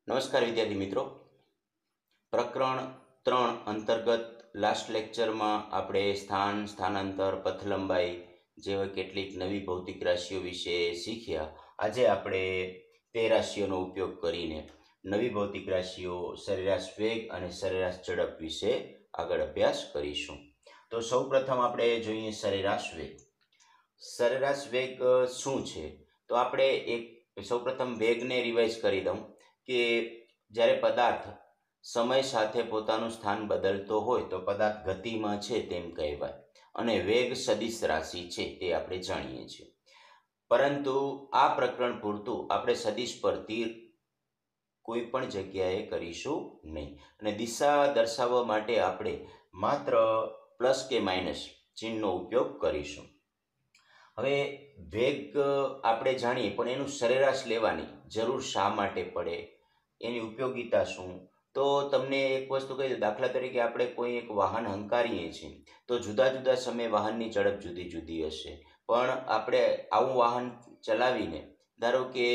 નમસ્કાર વિદ્યાર્થી મિત્રો, પ્રકરણ 3 અંતર્ગત લાસ્ટ લેક્ચરમાં આપણે સ્થાન, સ્થાનાંતર, પથલંબાઈ જેવા કેટલીક નવી ભૌતિક રાશિઓ વિશે શીખ્યા. આજે આપણે તે રાશિઓનો ઉપયોગ કરીને નવી ભૌતિક રાશિઓ સરેરાશ વેગ અને સરેરાશ ઝડપ વિશે આગળ અભ્યાસ કરીશું. તો સૌપ્રથમ આપણે જોઈએ સરેરાશ વેગ. સરેરાશ વેગ શું છે? તો આપણે સૌપ્રથમ વેગને રિવાઇઝ કરી દઉં કે જ્યારે પદાર્થ સમય સાથે પોતાનું સ્થાન બદલતો હોય તો પદાર્થ ગતિમાં છે તેમ કહેવાય, અને વેગ સદિશ રાશિ છે તે આપણે જાણીએ છીએ. પરંતુ આ પ્રકરણ પૂરતું આપણે સદિશ પર તીર કોઈ પણ જગ્યાએ કરીશું નહીં, અને દિશા દર્શાવવા માટે આપણે માત્ર પ્લસ કે માઇનસ ચિહ્નનો ઉપયોગ કરીશું. હવે વેગ આપણે જાણીએ, પણ એનું સરેરાશ લેવાની જરૂર શા માટે પડે, એની ઉપયોગિતા શું? તો તમને એક વસ્તુ કહી દઉં. દાખલા તરીકે આપણે કોઈ એક વાહન હંકારીએ છીએ તો જુદા જુદા સમયે વાહનની ઝડપ જુદી જુદી હશે, પણ આપણે આવું વાહન ચલાવીને ધારો કે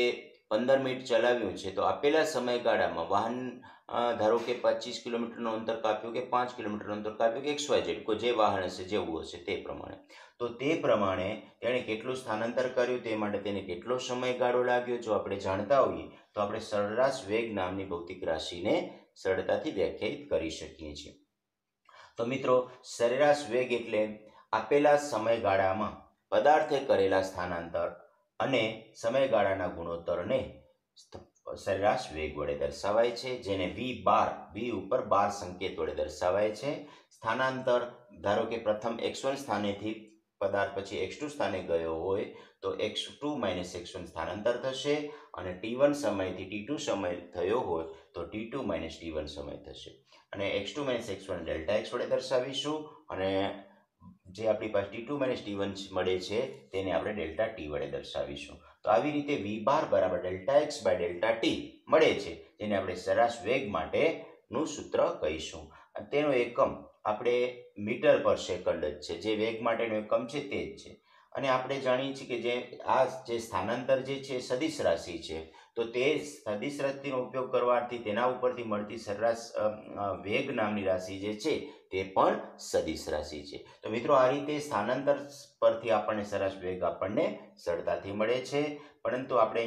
15 મિનિટ ચલાવ્યું છે તો આપેલા સમયગાળામાં વાહન ધારો કે 25 કિલોમીટરનું અંતર કાપ્યું કે 5 કિલોમીટરનું અંતર કાપ્યું કે XYZ કોઈ જે વાહન હશે, જેવું હશે તે પ્રમાણે, તો તે પ્રમાણે તેણે કેટલું સ્થાનાંતર કર્યું તે માટે તેને કેટલો સમયગાળો લાગ્યો, જો આપણે જાણતા હોઈએ તો આપણે સરેરાશ વેગ નામની ભૌતિક રાશિને સરળતાથી વ્યાખ્યાયિત કરી શકીએ છીએ. તો મિત્રો, સરેરાશ વેગ એટલે આપેલા સમયગાળામાં પદાર્થે કરેલા સ્થાનાંતર અને સમયગાળાના ગુણોત્તરને સરેરાશ વેગ વડે દર્શાવાય છે, જેને v ઉપર બાર સંકેત વડે દર્શાવાય છે. સ્થાનાંતર ધારો કે પ્રથમ x1 સ્થાનેથી પદાર્થ પછી x2 સ્થાને ગયો હોય તો x2 - x1 સ્થાનાંતર થશે, અને t1 સમયથી t2 સમય થયો હોય તો t2 - t1 સમય થશે, અને x2 - x1 Δx વડે દર્શાવીશું, અને જે આપણી પાસે t2 - t1 મળે છે તેને આપણે Δt વડે દર્શાવીશું. તો આવી રીતે v બાર બરાબર Δx/Δt મળે છે, જેને આપણે સરેરાશ વેગ માટેનું સૂત્ર કહીશું. તેનો એકમ આપણે મીટર પર સેકન્ડ જ છે, જે વેગ માટેનો એકમ છે તે જ છે. અને આપણે જાણીએ છીએ કે જે સ્થાનાંતર જે છે સદિશ રાશિ છે, તો તે સદિશ રાશિનો ઉપયોગ કરવાથી તેના ઉપરથી મળતી સરેરાશ વેગ નામની રાશિ જે છે તે પણ સદિશ રાશિ છે. તો મિત્રો, આ રીતે સ્થાનાંતર પરથી આપણને સરેરાશ વેગ આપણને સરળતાથી મળે છે. પરંતુ આપણે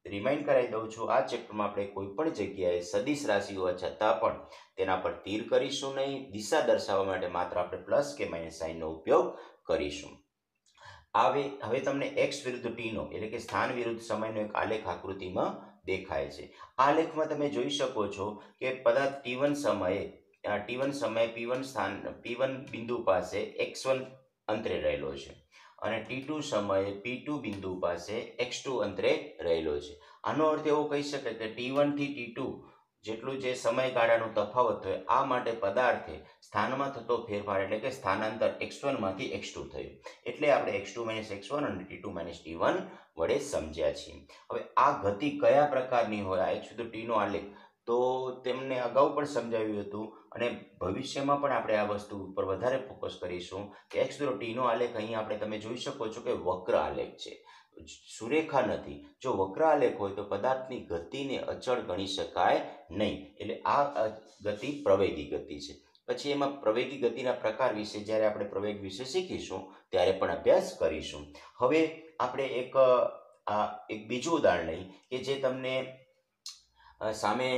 રિમાઇન્ડ કરાવી દઉં છું, આ ચેપ્ટરમાં આપણે કોઈ પણ જગ્યાએ સદિશ રાશિ હોવા છતાં પણ તેના પર તીર કરીશું નહીં. દિશા દર્શાવવા માટે માત્ર આપણે પ્લસ કે માઇનસ સાઇનનો ઉપયોગ કરીશું. હવે તમને x વિરુદ્ધ t નો એટલે કે સ્થાન વિરુદ્ધ સમયનો એક આલેખ આકૃતિમાં દેખાય છે. આ આલેખમાં તમે જોઈ શકો છો કે પદાર્થ t1 સમયે p1 બિંદુ પાસે x1 અંતરે રહેલો છે, અને t2 સમયે p2 બિંદુ પાસે x2 અંતરે રહેલો છે. આનો અર્થ એવો કહી શકાય કે t1 થી t2 જેટલું જે સમયગાળાનો તફાવત હોય, આ માટે પદાર્થે સ્થાનમાં થતો ફેરફાર એટલે કે સ્થાનાંતર x1 માંથી x2 થયું, એટલે આપણે x2 - x1 અને t2 - t1 વડે સમજ્યા છીએ. હવે આ ગતિ કયા પ્રકારની હોય, આ x વિરુદ્ધ t નો આલેખ, તો તેમને અગાઉ પણ સમજાવ્યું હતું, અને ભવિષ્યમાં પણ આપણે આ વસ્તુ ઉપર વધારે ફોકસ કરીશું કે x વિરુદ્ધ t નો આલેખ અહીં આપણે તમે જોઈ શકો છો કે વક્ર આલેખ છે, સુરેખા નથી. જો વક્ર આલેખ હોય તો પદાર્થની ગતિને અચળ ગણી શકાય નહીં, એટલે આ ગતિ પ્રવેગી ગતિ છે. પછી એમાં પ્રવેગી ગતિના પ્રકાર વિશે જ્યારે આપણે પ્રવેગ વિશે શીખીશું ત્યારે પણ અભ્યાસ કરીશું. હવે આપણે એક બીજું ઉદાહરણ લઈ કે જે તમને સામે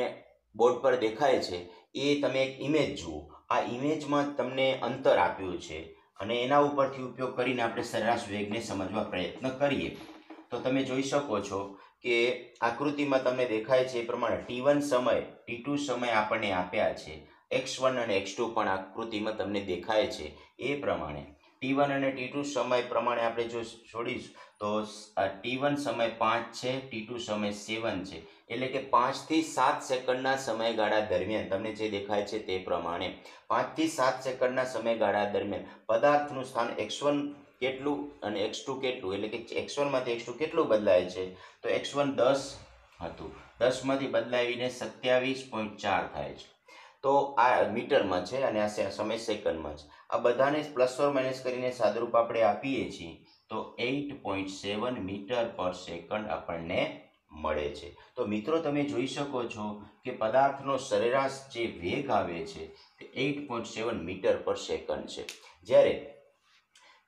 બોર્ડ પર દેખાય છે. એ તમે એક ઇમેજ જુઓ. આ ઇમેજમાં તમને અંતર આપ્યું છે, અને એના ઉપરથી ઉપયોગ કરીને આપણે સરેરાશ વેગને સમજવા પ્રયત્ન કરીએ. તો તમે જોઈ શકો છો કે આકૃતિમાં તમને દેખાય છે એ પ્રમાણે t1 સમય t2 સમય આપણને આપ્યા છે, x1 અને x2 પણ આકૃતિમાં તમને દેખાય છે. એ પ્રમાણે t1 અને t2 સમય પ્રમાણે આપણે જો છોડીશું તો t1 સમય 5 છે, t2 સમય 7 છે, એટલે કે 5 થી 7 સેકન્ડના સમયગાળા દરમિયાન તમને જે દેખાય છે તે પ્રમાણે 5 થી 7 સેકન્ડના સમયગાળા દરમિયાન પદાર્થનું સ્થાન x1 કેટલું અને x2 કેટલું, એટલે કે x1 માંથી x2 કેટલું બદલાય છે, તો x1 10 હતું, 10 માંથી બદલાવીને 27.4 થાય છે. તો આ મીટરમાં છે અને આ સમય સેકન્ડમાં છે. આ બધાને પ્લસ ઓર માઇનસ કરીને સાદુરૂપ આપણે આપીએ છીએ તો 8.7 મીટર પર સેકન્ડ આપણને મળે છે। તો મિત્રો તમે જોઈ શકો છો કે પદાર્થનો સરેરાશ જે વેગ આવે છે તે 8.7 મીટર પર સેકન્ડ છે, જ્યારે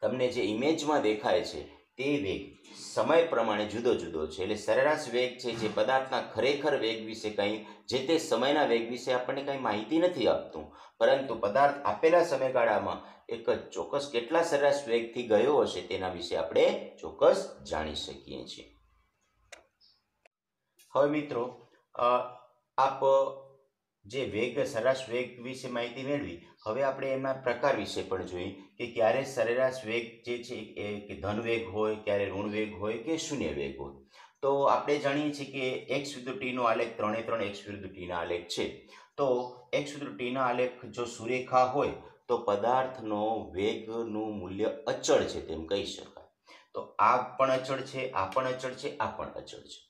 તમને જે ઇમેજમાં દેખાય છે તે વેગ સમય પ્રમાણે જુદો જુદો છે। એટલે સરેરાશ વેગ છે જે પદાર્થના ખરેખર વેગ વિશે કંઈ જે તે સમયના વેગ વિશે આપણને કંઈ માહિતી નથી આપતું, પરંતુ પદાર્થ આપેલા સમયગાળામાં એક ચોક્કસ કેટલા સરેરાશ વેગથી ગયો હશે તેના વિશે આપણે ચોક્કસ જાણી શકીએ છીએ। હવે મિત્રો આપ જે વેગ સરેરાશ વેગ વિશે માહિતી મેળવી, હવે આપણે એના પ્રકાર વિશે પણ જોઈએ કે ક્યારે સરેરાશ વેગ જે છે એ કે ધન વેગ હોય, ક્યારે ઋણ વેગ હોય કે શૂન્ય વેગ હોય। તો આપણે જાણીએ છીએ કે x વિરુદ્ધ ટીનો આલેખ 3 x વિરુદ્ધ ટીના આલેખ છે। તો x વિરુદ્ધ ટીના આલેખ જો સુરેખા હોય તો પદાર્થનો વેગનું મૂલ્ય અચળ છે તેમ કહી શકાય। તો આ પણ અચળ છે, આ પણ અચળ છે, આ પણ અચળ છે।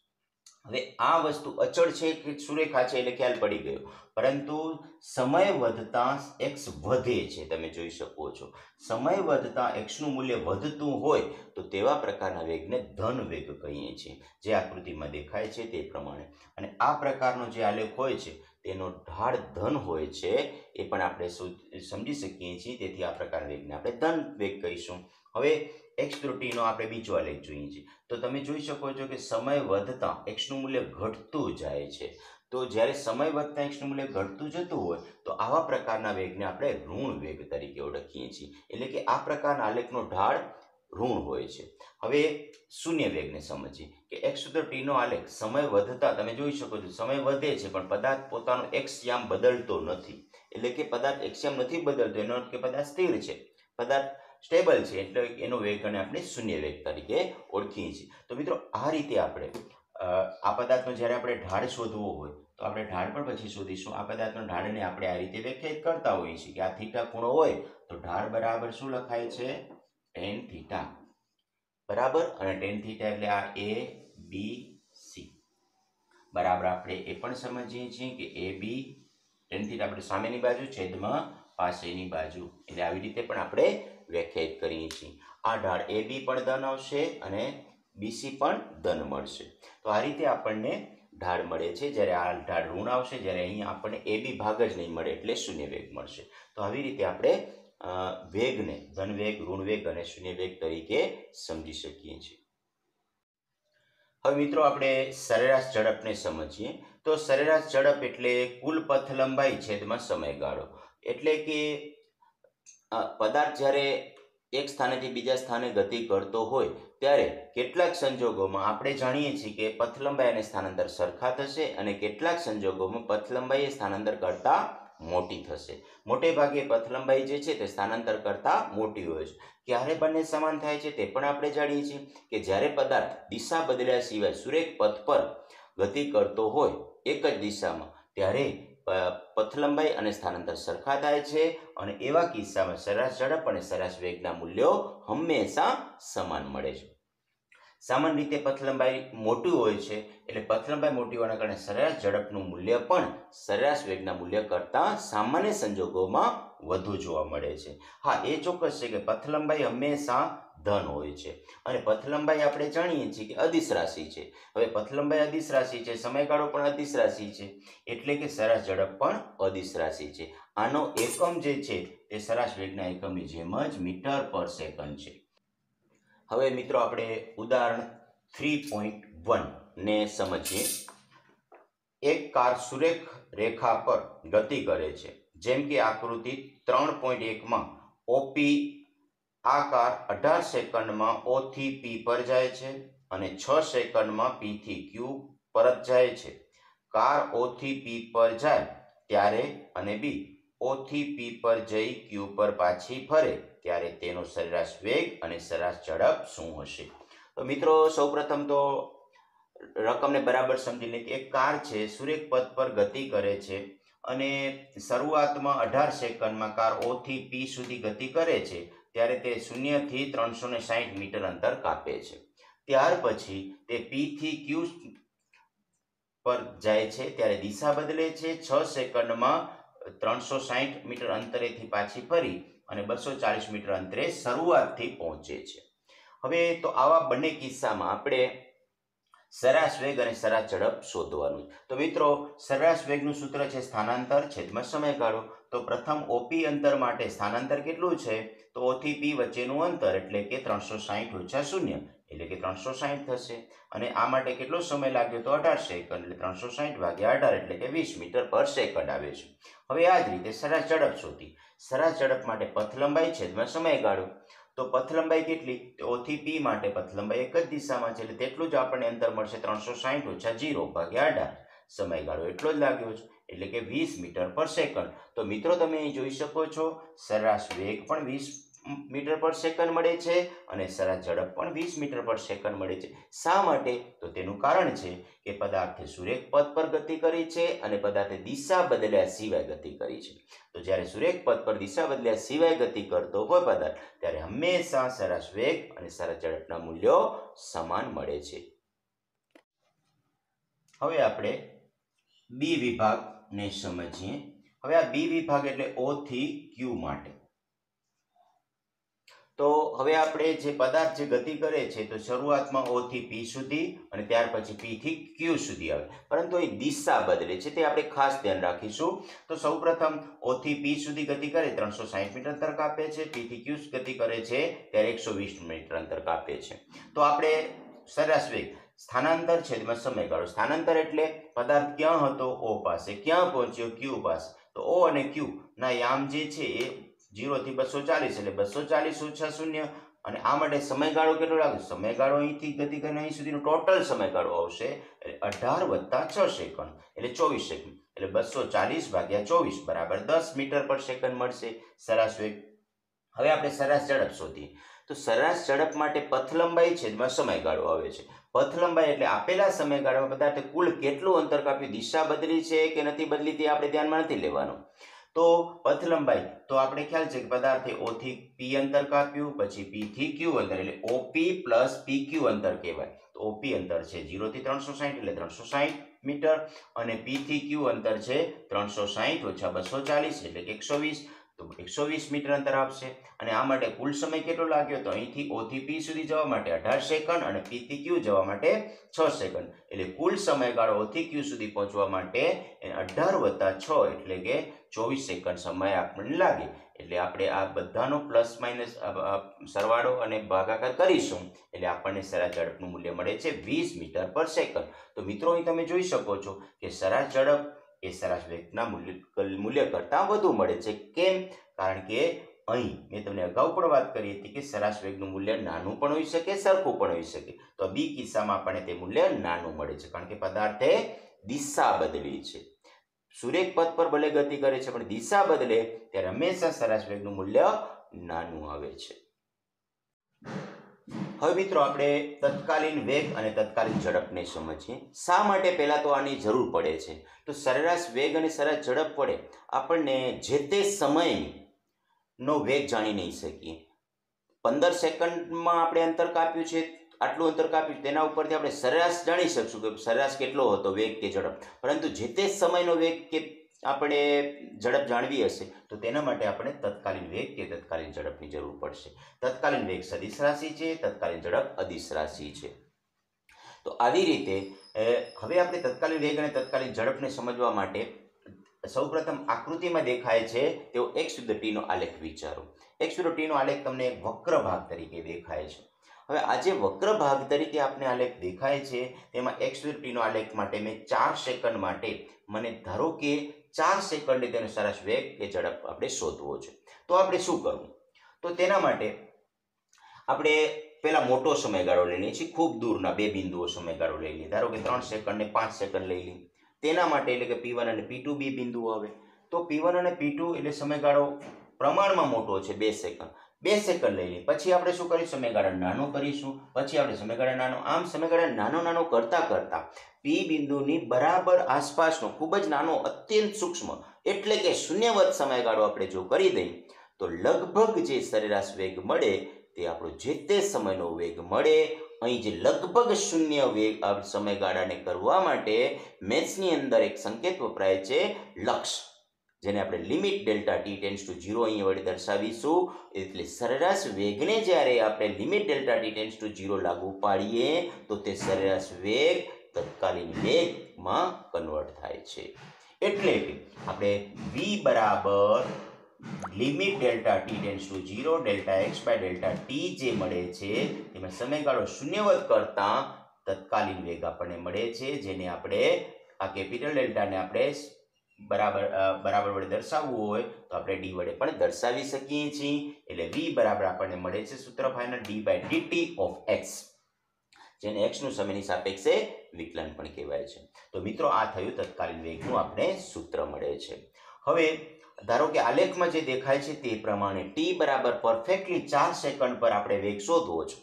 હવે આ વસ્તુ અચળ છે કે સુરેખા છે એટલે ખ્યાલ પડી ગયો, પરંતુ સમય વધતા x વધે છે, તમે જોઈ શકો છો। સમય વધતા x નું મૂલ્ય વધતું હોય તો તેવા પ્રકારના વેગને ધન વેગ કહીએ છીએ, જે આકૃતિમાં દેખાય છે તે પ્રમાણે। અને આ પ્રકારનો જે આલેખ હોય છે તેનો ઢાળ ધન હોય છે એ પણ આપણે સમજી શકીએ છીએ, તેથી આ પ્રકારના વેગને આપણે ધન વેગ કહીશું। હવે x ત્રુટીનો આપણે બીજો આલેખ જોઈએ છીએ, તો તમે જોઈ શકો છો કે સમય વધતા x નું મૂલ્ય ઘટતું જાય છે। તો જ્યારે સમય વધતા x નું મૂલ્ય ઘટતું જતું હોય તો આવા પ્રકારના વેગને આપણે ઋણ વેગ તરીકે ઓળખીએ છીએ, એટલે કે આ પ્રકારના આલેખનો ઢાળ ઋણ હોય છે। હવે શૂન્ય વેગને સમજીએ કે x વિરુદ્ધ ટીનો આલેખ સમય વધતા તમે જોઈ શકો છો સમય વધે છે પણ પદાર્થ પોતાનો x યામ બદલતો નથી, એટલે કે પદાર્થ x યામ નથી બદલતો, એનો અર્થ કે પદાર્થ સ્થિર છે, પદાર્થ સ્ટેબલ છે, એટલે એનો વેગને આપણે શૂન્ય વેગ તરીકે ઓળખીએ છીએ। તો મિત્રો આ રીતે આપણે આ પદાર્થનો જ્યારે આપણે ઢાળ શોધવો હોય તો આપણે ઢાળ પણ પછી શોધીશું। આ પદાર્થનો ઢાળને આપણે આ રીતે વ્યાખ્યાયિત કરતા હોઈએ છીએ કે આ થીટા ખૂણો હોય તો ઢાળ બરાબર શું લખાય છે, tan થીટા બરાબર, અને tan થીટા એટલે આ ABC બરાબર। આપણે એ પણ સમજીએ છીએ કે AB tan થીટા આપણે સામેની બાજુ છેદમાં પાસેની બાજુ, એટલે આવી રીતે પણ આપણે વ્યાખ્યાયિત કરીએ છીએ। આ ઢાળ AB પણ ધન આવશે અને BC પણ ધન મળશે। તો આ રીતે આપણને ઢાળ મળે છે, જ્યારે આ ઢાળ ઋણ આવશે, જ્યારે અહીંયા આપણને AB ભાગ જ નહીં મળે એટલે શૂન્ય વેગ મળશે। તો આવી રીતે આપણે વેગને ધન વેગ, ઋણ વેગ અને શૂન્ય વેગ તરીકે સમજી શકીએ છીએ। હવે મિત્રો આપણે સરેરાશ ઝડપને સમજીએ। તો સરેરાશ ઝડપ એટલે કુલ પથ લંબાઈ છેદમાં સમયગાળો, એટલે કે પદાર્થ જ્યારે એક સ્થાનેથી બીજા સ્થાને ગતિ કરતો હોય ત્યારે કેટલાક સંજોગોમાં આપણે જાણીએ છીએ કે પથ લંબાઈ અને સ્થાનાંતર સરખા થશે અને કેટલાક સંજોગોમાં પથ લંબાઈ એ સ્થાનાંતર કરતાં મોટી થશે। મોટે ભાગે પથ લંબાઈ જે છે તે સ્થાનાંતર કરતાં મોટી હોય છે। ક્યારે બંને સમાન થાય છે તે પણ આપણે જાણીએ છીએ કે જ્યારે પદાર્થ દિશા બદલ્યા સિવાય સુરેખ પથ પર ગતિ કરતો હોય એક જ દિશામાં, ત્યારે પથ લંબાઈ અને સ્થાનાંતર સરખા થાય છે અને એવા કિસ્સામાં સરેરાશ ઝડપ અને સરેરાશ વેગના મૂલ્યો હંમેશા સમાન મળે છે। સામાન્ય રીતે પથ લંબાઈ મોટી હોય છે, એટલે પથ લંબાઈ મોટી હોવાના કારણે સરેરાશ ઝડપનું મૂલ્ય પણ સરેરાશ વેગના મૂલ્ય કરતાં સામાન્ય સંજોગોમાં વધુ જોવા મળે છે। હા, એ ચોક્કસ છે કે પથ લંબાઈ હંમેશા ધન હોય છે અને પથ લંબાઈ આપણે જાણીએ છીએ કે અદિશ રાશિ છે। હવે પથ લંબાઈ અદિશ રાશિ છે, સમયગાળો પણ અદિશ રાશિ છે, એટલે કે સરેરાશ ઝડપ પણ અદિશ રાશિ છે। આનો એકમ જે છે તે સરેરાશ વેગના એકમની જેમ જ મીટર પર સેકન્ડ છે। હવે મિત્રો આપણે ઉદાહરણ 3.1 ને સમજીએ। એક કાર સુરેખ રેખા પર ગતિ કરે છે, જેમ કે આકૃતિ 3.1 માં OP આ કાર 18 સેકન્ડમાં O થી P પર જાય છે અને 6 સેકન્ડમાં P થી Q પરત જાય છે। કાર O થી P પર જાય ત્યારે અને B O થી P પર જઈ Q પર પાછી ફરે ત્યારે તેનો સરેરાશ વેગ અને સરેરાશ ઝડપ શું હશે? તો મિત્રો સૌપ્રથમ તો રકમને બરાબર સમજી લે કે એક કાર છે સુરેખ પથ પર ગતિ કરે છે અને શરૂઆતમાં 18 સેકન્ડમાં કાર O થી P સુધી ગતિ કરે છે, ત્યારે તે 0 થી 360 મીટર અંતર કાપે છે। ત્યાર પછી તે P થી Q પર જાય છે ત્યારે દિશા બદલે છે, 6 સેકન્ડમાં 360 મીટર અંતરેથી પાછી ફરી અને 240 મીટર અંતરે શરૂઆતથી પહોંચે છે। હવે તો આવા બંને કિસ્સામાં આપણે સરેરાશ વેગ અને સરેરાશ ઝડપ શોધવાનું. તો મિત્રો સરેરાશ વેગનું સૂત્ર છે સ્થાનાંતર છેદમાં સમયગાળો. તો પ્રથમ ઓપી અંતર માટે સ્થાનાંતર કેટલું છે? તો ઓ થી પી વચ્ચેનું અંતર એટલે કે 360 ઓછા 0 એટલે કે 360 થશે. અને આ માટે કેટલો સમય લાગ્યો? તો 18 સેકન્ડ. એટલે 360 ભાગ્યા 18 એટલે કે 20 મીટર પર સેકન્ડ આવે છે. હવે આ જ રીતે સરેરાશ ઝડપ શોધી. સરેરાશ ઝડપ માટે પથ લંબાઈ છેદમાં સમયગાળો. તો પથ લંબાઈ કેટલી? તો ઓ થી પી માટે પથ લંબાઈ એક જ દિશામાં છે એટલે તેટલું જ આપણને અંતર મળશે. 360 ઓછા 0 ભાગ્યા 18. સમયગાળો એટલો જ લાગ્યો છે એટલે કે 20 મીટર પર સેકન્ડ. તો મિત્રો તમે અહીં જોઈ શકો છો સરેરાશ વેગ પણ 20 મીટર પર સેકન્ડ મળે છે અને સરેરાશ ઝડપ પણ 20 મીટર પર સેકન્ડ મળે છે. શા માટે? તો તેનું કારણ છે કે પદાર્થે સુરેખ પથ પર ગતિ કરી છે અને પદાર્થે દિશા બદલ્યા સિવાય ગતિ કરી છે. તો જ્યારે સુરેખ પથ પર દિશા બદલ્યા સિવાય ગતિ કરતો હોય પદાર્થ ત્યારે હંમેશા સરેરાશ વેગ અને સરેરાશ ઝડપના મૂલ્યો સમાન મળે છે. હવે આપણે બી વિભાગને સમજીએ. હવે આ બી વિભાગ એટલે ઓ થી ક્યુ માટે. તો હવે આપણે જે પદાર્થ જે ગતિ કરે છે તો શરૂઆતમાં ઓ થી પી સુધી અને ત્યાર પછી પી થી ક્યુ સુધી આવે, પરંતુ એ દિશા બદલે છે તે આપણે ખાસ ધ્યાન રાખીશું. તો સૌપ્રથમ ઓ થી પી સુધી ગતિ કરે 360 મીટર અંતર કાપે છે, પી થી ક્યુ ગતિ કરે છે ત્યારે 120 મીટર અંતર કાપે છે. તો આપણે સરેરાશ વેગ સ્થાનાંતર છેદમાં સમયગાળો. સ્થાનાંતર એટલે પદાર્થ ક્યાં હતો? ઓ પાસે. ક્યાં પહોંચ્યો? ક્યુ પાસે. તો ઓ અને ક્યુ ના યામ જે છે એ 0 થી 240 એટલે 240 ઓછા 0. અને આ માટે સમયગાળો કેટલો લાગે? સમયગાળો અહીંથી ગતિ કરીને અહીં સુધીનો ટોટલ સમયગાળો આવશે 18 વત્તા 6 સેકન્ડ એટલે 24 સેકન્ડ. એટલે 240 ભાગ્યા 24 બરાબર 10 મીટર પર સેકન્ડ મળશે સરેરાશ વેગ. હવે આપણે સરેરાશ ઝડપ શોધીએ. તો સરેરાશ ઝડપ માટે પથ લંબાઈ છેદમાં સમયગાળો આવે છે. પથ લંબાઈ એટલે આપેલા સમયગાળામાં પદાર્થે કુલ કેટલું અંતર કાપ્યું, દિશા બદલી છે કે નથી બદલી તે આપણે ધ્યાનમાં નથી લેવાનું. તો પથ લંબાઈ તો આપણે ખ્યાલ છે કે પદાર્થે ઓ થી પી અંતર કાપ્યું, પછી પી થી ક્યુ અંતર એટલે ઓપી પ્લસ પીક્યુ અંતર કહેવાય. તો ઓપી અંતર છે 0 થી 360 એટલે 360 મીટર અને પી થી ક્યુ અંતર છે 360 ઓછા 240 એટલે કે 120. તો 120 મીટર અંતર આપશે. અને આ માટે કુલ સમય કેટલો લાગ્યો? તો અહીંથી ઓ થી પી સુધી જવા માટે 18 સેકન્ડ અને પી થી ક્યુ જવા માટે 6 સેકન્ડ. એટલે કુલ સમયગાળો ઓ થી ક્યુ સુધી પહોંચવા માટે 18 વત્તા 6 એટલે કે 24 સેકન્ડ સમય આપણને લાગે. એટલે આપણે આ બધાનો પ્લસ માઇનસ સરવાળો અને ભાગાકાર કરીશું એટલે આપણને સરેરાશ ઝડપનું મૂલ્ય મળે છે 20 મીટર પર સેકન્ડ. તો મિત્રો અહીં તમે જોઈ શકો છો કે સરેરાશ ઝડપ એ સરેરાશ વેગના મૂલ્ય કરતાં વધુ મળે છે. કેમ? કારણ કે અહીં મેં તમને અગાઉ પણ વાત કરી હતી કે સરેરાશ વેગનું મૂલ્ય નાનું પણ હોઈ શકે, સરખું પણ હોઈ શકે. તો બી કિસ્સામાં આપણને તે મૂલ્ય નાનું મળે છે કારણ કે પદાર્થે દિશા બદલી છે. સુરેખ પથ પર ભલે ગતિ કરે છે પણ દિશા બદલે ત્યારે હંમેશા સરેરાશ વેગનું મૂલ્ય નાનું આવે છે. હવે મિત્રો આપણે તત્કાલીન વેગ અને તત્કાલીન ઝડપને સમજીએ. શા માટે? પહેલા તો આની જરૂર પડે છે. તો સરેરાશ વેગ અને સરેરાશ ઝડપ પડે આપણને જે તે સમયનો વેગ જાણી નહીં શકીએ. 15 સેકન્ડમાં આપણે અંતર કાપ્યું છે, આટલું અંતર કાપ્યું તેના ઉપરથી આપણે સરેરાશ જાણી શકશું કે સરેરાશ કેટલો હતો વેગ કે ઝડપ. પરંતુ જે તે સમયનો વેગ કે આપણે ઝડપ જાણવી હશે તો તેના માટે આપણે તત્કાલીન વેગ કે તત્કાલીન ઝડપની જરૂર પડશે. તત્કાલીન વેગ સદિશ રાશિ છે, તત્કાલીન ઝડપ અદિશ રાશિ છે. તો આવી રીતે હવે આપણે તત્કાલીન વેગ અને તત્કાલીન ઝડપને સમજવા માટે સૌપ્રથમ આકૃતિમાં દેખાય છે તેવો x વિરુદ્ધ t નો આલેખ વિચારો. x વિરુદ્ધ t નો આલેખ તમને વક્ર ભાગ તરીકે દેખાય છે. હવે આ જે વક્ર ભાગ તરીકે આપણે આલેખ દેખાય છે તેમાં x વિરુદ્ધ t નો આલેખ માટે મેં 4 સેકન્ડ માટે મને ધારો કે 4 સેકન્ડે તેનો સરેરાશ વેગ કે ઝડપ આપણે શોધવો છે. તો આપણે શું કરવું? તો તેના માટે આપણે પહેલા મોટો સમયગાળો લઈ લઈએ છીએ, ખૂબ દૂરના બે બિંદુઓ સમયગાળો લઈ લઈએ. ધારો કે 3 સેકન્ડ ને 5 સેકન્ડ લઈ લઈએ. તેના માટે એટલે કે P1 અને P2 બે બિંદુઓ આવે. તો P1 અને P2 એટલે સમયગાળો પ્રમાણમાં મોટો છે 2 સેકન્ડ. 2 સેકન્ડ લઈ લઈએ. પછી આપણે શું કરીશું? સમયગાળો નાનો કરીશું. પછી આપણે સમયગાળો નાનો, આમ સમયગાળો નાનો કરતા કરતા P બિંદુની બરાબર આસપાસનો ખૂબ જ નાનો અત્યંત સૂક્ષ્મ એટલે કે શૂન્યવત સમયગાળો આપણે જો કરી દઈએ તો લગભગ જે સરેરાશ વેગ મળે તે આપણો જે તે સમયનો વેગ મળે. અહીં જે લગભગ શૂન્ય વેગ સમયગાળાને કરવા માટે મેથ્સની અંદર એક સંકેત વપરાય છે લક્ષ. જેને આપણે limit delta T tends to 0 અહીંયા વડે દર્શાવીશું. એટલે સરેરાશ વેગને જ્યારે આપણે limit delta T tends to 0 લાગુ પાડીએ તો તે સરેરાશ વેગ તત્કાલીન વેગમાં કન્વર્ટ થાય છે. એટલે કે આપણે v બરાબર limit delta T tends to 0 delta X by delta T જે મળે છે તેમાં સમયગાળો શૂન્યવત કરતા તત્કાલીન વેગ આપણને મળે છે, જેને આપણે આ કેપિટલ ડેલ્ટાને આપણે બરાબર વડે દર્શાવવું હોય તો આપણે ડી વડે પણ દર્શાવી શકીએ છીએ. એટલે v બરાબર આપણને મળે છે સૂત્ર ફાઇનલ d/dt ઓફ x, જેને x નું સમયની સાપેક્ષે વિકલન પણ કહેવાય છે. તો મિત્રો આ થયું તત્કાલીન વેગનું આપણે સૂત્ર મળે છે. હવે ધારો કે આલેખમાં જે દેખાય છે તે પ્રમાણે t બરાબર પરફેક્ટલી 4 સેકન્ડ પર આપણે વેગ શોધવો છે.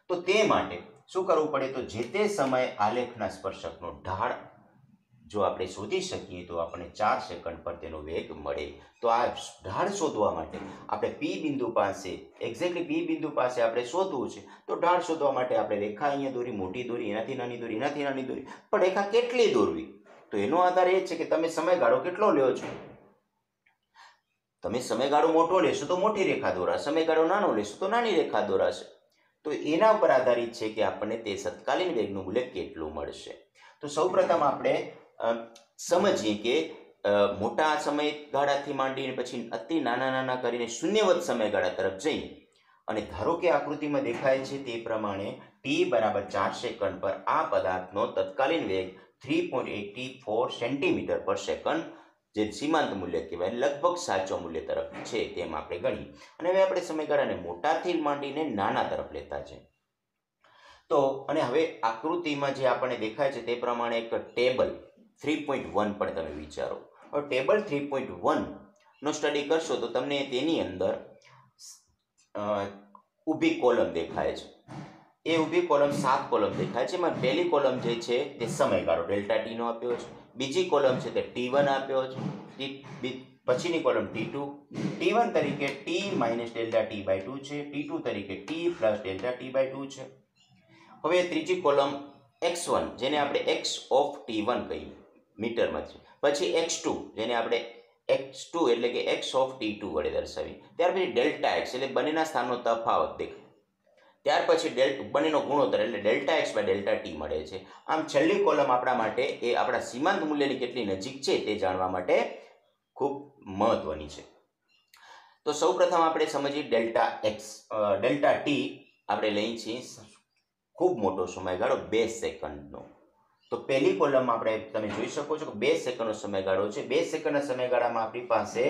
તો તે માટે શું કરવું પડે? તો જે તે સમયે આલેખના સ્પર્શકનો ઢાળ જો આપણે શોધી શકીએ તો આપણને 4 સેકન્ડ પર તેનો વેગ મળે. તો આ ઢાળ શોધવા માટે આપણે P બિંદુ પાસે એક્ઝેક્ટલી P બિંદુ પાસે આપણે શોધવું છે. તો ઢાળ શોધવા માટે આપણે રેખા અહીંયા દોરી, મોટી દોરી, એનાથી નાની દોરી, એનાથી નાની દોરી, પણ રેખા કેટલી દોરવી તો એનો આધાર એ છે કે તમે સમયગાળો કેટલો લ્યો છો. તમે સમયગાળો મોટો લેશો તો મોટી રેખા દોરાશે, સમયગાળો નાનો લેશો તો નાની રેખા દોરાશે. તો એના ઉપર આધારિત છે કે આપણને તે તત્કાલીન વેગનું મૂલ્ય કેટલું મળશે. તો સૌપ્રથમ આપણે સમજીએ કે મોટા સમયગાળાથી માંડીને પછી અતિ નાના કરીને શૂન્યવત સમયગાળા તરફ જઈએ અને ધારો કે આકૃતિમાં દેખાય છે તે પ્રમાણે t બરાબર 4 સેકન્ડ પર આ પદાર્થનો તત્કાલીન વેગ 3.84 સેન્ટીમીટર પર સેકન્ડ, જે સીમાંત મૂલ્ય કહેવાય, લગભગ સાચો મૂલ્ય તરફ છે તેમ આપણે ગણીએ. અને હવે આપણે સમયગાળાને મોટાથી માંડીને નાના તરફ લેતા છે. તો અને હવે આકૃતિમાં જે આપણને દેખાય છે તે પ્રમાણે એક ટેબલ 3.1 પણ તમે વિચારો. હવે ટેબલ 3.1 નો સ્ટડી કરશો તો તમને તેની અંદર ઊભી કોલમ દેખાય છે. એ ઊભી કોલમ 7 કોલમ દેખાય છે. એમાં પહેલી કોલમ જે છે તે સમયગાળો ડેલ્ટા ટી નો આપ્યો છે, બીજી કોલમ છે તે t1 આપ્યો છે, પછીની કોલમ t2, t1 તરીકે t minus delta T by 2 છે, t2 તરીકે t plus delta T by 2 છે. હવે ત્રીજી કોલમ x1 જેને આપણે x ઓફ t1 કહીએ મીટરમાં છે, પછી x2 જેને આપણે x2 એટલે કે x ઓફ t2 વડે દર્શાવી, ત્યાર પછી ડેલ્ટા x એટલે બંનેના સ્થાનનો તફાવત દેખાય, ત્યાર પછી બંનેનો ગુણોત્તર એટલે delta x by delta T મળે છે. આમ છેલ્લી કોલમ આપણા માટે એ આપણા સીમાંત મૂલ્યની કેટલી નજીક છે તે જાણવા માટે ખૂબ મહત્વની છે. તો સૌપ્રથમ આપણે સમજીએ ડેલ્ટા ટી આપણે લઈએ છીએ ખૂબ મોટો સમયગાળો 2 સેકન્ડનો. તો પહેલી કોલમમાં આપણે તમે જોઈ શકો છો કે 2 સેકન્ડનો સમયગાળો છે. 2 સેકન્ડના સમયગાળામાં આપણી પાસે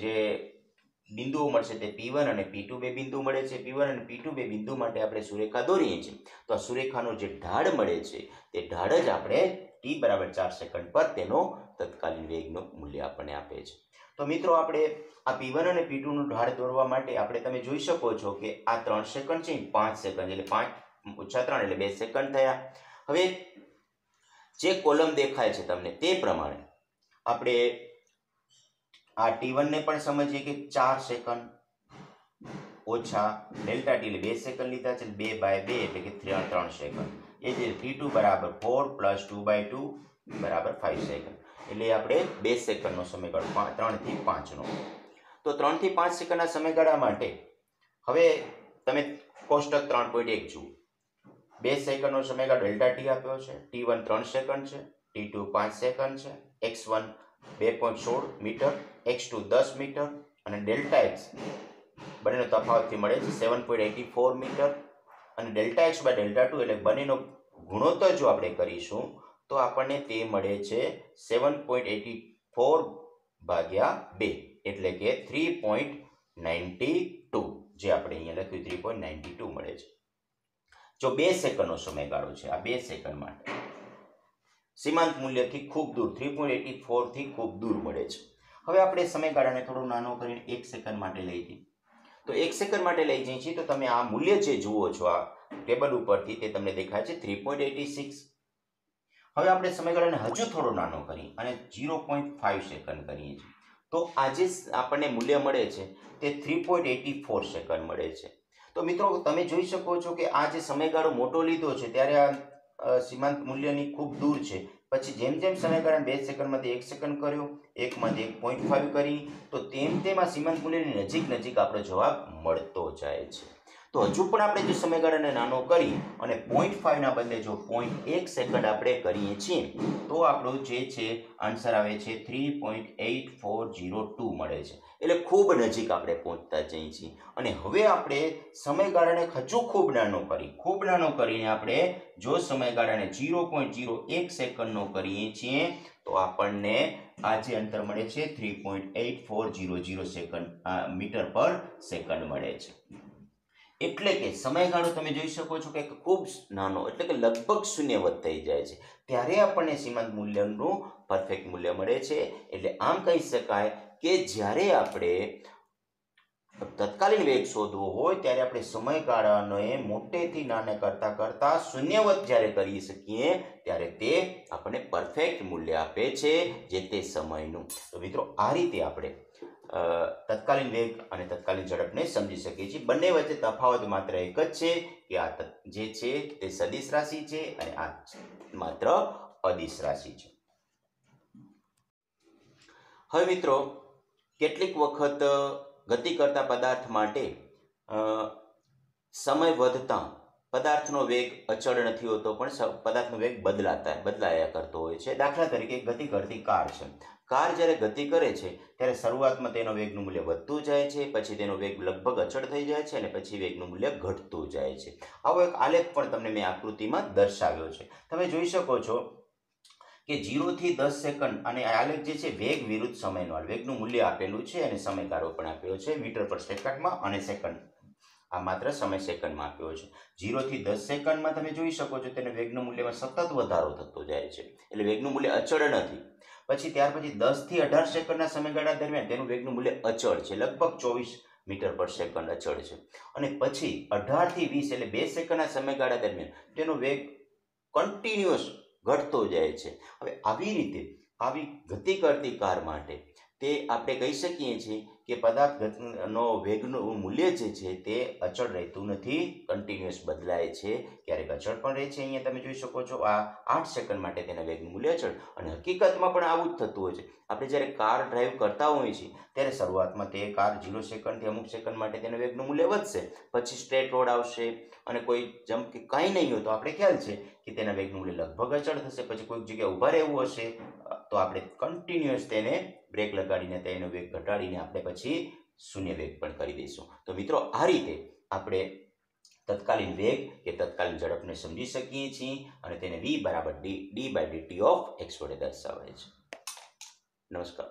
જે બિંદુઓ મળશે તે P1 અને P2 બે બિંદુ મળે છે. P1 અને P2 બે બિંદુ માટે આપણે સુરેખા દોરીએ છીએ. તો આ સુરેખાનો જે ઢાળ મળે છે તે ઢાળ જ આપણે t બરાબર 4 સેકન્ડ પર તેનો તત્કાલીન વેગનું મૂલ્ય આપણને આપે છે. તો મિત્રો આપણે આ P1 અને P2 નું ઢાળ દોરવા માટે આપણે તમે જોઈ શકો છો કે આ 3 સેકન્ડ છે, 5 સેકન્ડ એટલે 5 ઓછા 3 એટલે 2 સેકન્ડ થયા. હવે જે કોલમ દેખાય છે તમને તે પ્રમાણે આપણે આ t1 ને પણ સમજીએ કે 4 સેકન્ડ ઓછા ડેલ્ટા ટી એટલે 2 સેકન્ડ લીધા છે, 2/2 એટલે કે 3 સેકન્ડ. એ જ t2 બરાબર 4 પ્લસ 2/2 બરાબર 5 સેકન્ડ. એટલે આપણે 2 સેકન્ડનો સમયગાળો 3 થી 5 નો. તો 3 થી 5 સેકન્ડના સમયગાળા માટે હવે તમે કોષ્ટક 3.1 જુઓ. 2 સેકન્ડનો સમયગાળો ડેલ્ટા ટી આપ્યો છે, t1 3 સેકન્ડ છે, t2 5 સેકન્ડ છે, x1 2.16 મીટર, x2 10 મીટર અને ડેલ્ટા x બંનેનો તફાવતથી મળે છે 7.84 મીટર અને ડેલ્ટા x બાય ડેલ્ટા 2 એટલે બંનેનો ગુણોત્તર જો આપણે કરીશું તો આપણને તે મળે છે 7.84 ભાગ્યા 2 એટલે કે 3.92, જે આપણે અહીંયા લખ્યું 3.92 મળે છે. જો 2 સેકન્ડનો સમયગાળો છે, આ 2 સેકન્ડ માટે સીમાંત મૂલ્યથી ખૂબ દૂર 3.84 થી ખૂબ દૂર મળે છે. હવે આપણે સમયગાળાને થોડો નાનો કરીને 1 સેકન્ડ માટે લઈ જઈએ. તો 1 સેકન્ડ માટે લઈ જઈએ છીએ તો તમે આ મૂલ્ય જે જુઓ છો આ ટેબલ ઉપરથી તે તમને દેખાય છે 3.86. હવે આપણે સમયગાળાને હજુ થોડો નાનો કરી અને 0.5 સેકન્ડ કરીએ છીએ તો આજે આપણને મૂલ્ય મળે છે તે 3.84 સેકન્ડ મળે છે. તો મિત્રો તમે જોઈ શકો છો કે આ જે સમયગાળો મોટો લીધો છે ત્યારે આ સીમાંત મૂલ્યની ખૂબ દૂર છે, પછી જેમ જેમ સમયગાળાને 2 સેકન્ડમાંથી 1 સેકન્ડ કર્યો, 1 માંથી 1.5 કરી, તો તેમ તેમ આ સીમાંત મૂલ્યની નજીક નજીક આપણો જવાબ મળતો જાય છે. તો હજુ પણ આપણે જો સમયગાળાને નાનો કરી અને 0.5 ના બદલે જો 0.1 સેકન્ડ આપણે કરીએ છીએ તો આપણો જે છે આન્સર આવે છે 3.8402 મળે છે. એટલે ખૂબ નજીક આપણે પહોંચતા જઈએ છીએ. અને હવે આપણે સમયગાળાને હજુ ખૂબ નાનો કરીને આપણે જો સમયગાળાને 0.01 સેકન્ડનો કરીએ છીએ તો આપણને આ જે અંતર મળે છે 3.8400 સેકન્ડ મીટર પર સેકન્ડ મળે છે. એટલે કે સમયગાળો તમે જોઈ શકો છો કે ખૂબ નાનો, એટલે કે લગભગ શૂન્યવત થઈ જાય છે, ત્યારે આપણને સીમાંત મૂલ્યનું પરફેક્ટ મૂલ્ય મળે છે. એટલે આમ કહી શકાય કે જ્યારે આપણે તત્કાલીન વેગ શોધવો હોય ત્યારે આપણે સમયગાળાને મોટેથી નાના કરતા શૂન્યવત જ્યારે કરી શકીએ ત્યારે તે આપણને પરફેક્ટ મૂલ્ય આપે છે જે તે સમયનું. તો મિત્રો આ રીતે આપણે તત્કાલીન વેગ અને તત્કાલીન ઝડપને સમજી શકીએ છીએ. બંને વચ્ચે તફાવત માત્ર એક જ છે કે આ જે છે તે સદિશ રાશિ છે અને આ માત્ર અદિશ રાશિ છે. હવે મિત્રો કેટલીક વખત ગતિ કરતા પદાર્થ માટે સમય વધતા પદાર્થનો વેગ અચળ નથી હોતો, પણ પદાર્થનો વેગ બદલાયા કરતો હોય છે. દાખલા તરીકે ગતિ કરતી કાર છે. કાર જ્યારે ગતિ કરે છે ત્યારે શરૂઆતમાં તેનો વેગનું મૂલ્ય વધતું જાય છે, પછી તેનો વેગ લગભગ અચળ થઈ જાય છે અને પછી વેગનું મૂલ્ય ઘટતું જાય છે. આવો એક આલેખ પણ તમને મેં આકૃતિમાં દર્શાવ્યો છે. તમે જોઈ શકો છો કે 0 થી 10 સેકન્ડ, અને આ આલેખ જે છે વેગ વિરુદ્ધ સમયનો વેગનું મૂલ્ય આપેલું છે અને સમયગાળો પણ આપ્યો છે મીટર પર સેકન્ડમાં અને સેકન્ડ. આ માત્ર સમય સેકન્ડમાં આપ્યો છે. 0 થી 10 સેકન્ડમાં તમે જોઈ શકો છો તેને વેગનું મૂલ્યમાં સતત વધારો થતો જાય છે, એટલે વેગનું મૂલ્ય અચળ નથી. પછી ત્યાર પછી 10 થી 18 સેકન્ડના સમયગાળા દરમિયાન તેનું વેગનું મૂલ્ય અચળ છે, લગભગ 24 મીટર પર સેકન્ડ અચળ છે. અને પછી 18 થી 20 એટલે 2 સેકન્ડના સમયગાળા દરમિયાન તેનો વેગ કન્ટિન્યુઅસ ઘટતો જાય છે. હવે આવી રીતે આવી ગતિ કરતી કાર માટે તે આપણે કહી શકીએ છીએ કે પદાર્થનો વેગનું મૂલ્ય જે છે તે અચળ રહેતું નથી, કન્ટિન્યુઅસ બદલાય છે, ક્યારેક અચળ પણ રહે છે. અહીંયા તમે જોઈ શકો છો આ 8 સેકન્ડ માટે તેના વેગનું મૂલ્ય અચળ. અને હકીકતમાં પણ આવું જ થતું હોય છે. આપણે જ્યારે કાર ડ્રાઈવ કરતા હોઈએ છીએ ત્યારે શરૂઆતમાં તે કાર 0 સેકન્ડથી અમુક સેકન્ડ માટે તેનું વેગનું મૂલ્ય વધશે, પછી સ્ટ્રેટ રોડ આવશે અને કોઈ જમ્પ કે કાંઈ નહીં હોય તો આપણે ખ્યાલ છે કે તેના વેગનું મૂલ્ય લગભગ અચળ થશે. પછી કોઈક જગ્યાએ ઊભા રહેવું હશે તો આપણે કન્ટિન્યુઅસ તેને બ્રેક લગાડીને તેનો વેગ ઘટાડીને આપણે પછી શૂન્ય વેગ પણ કરી દઈશું. તો મિત્રો આ રીતે આપણે તત્કાલીન વેગ કે તત્કાલીન ઝડપને સમજી શકીએ છીએ અને તેને v = d/dt of x વડે દર્શાવાય છે. નમસ્કાર.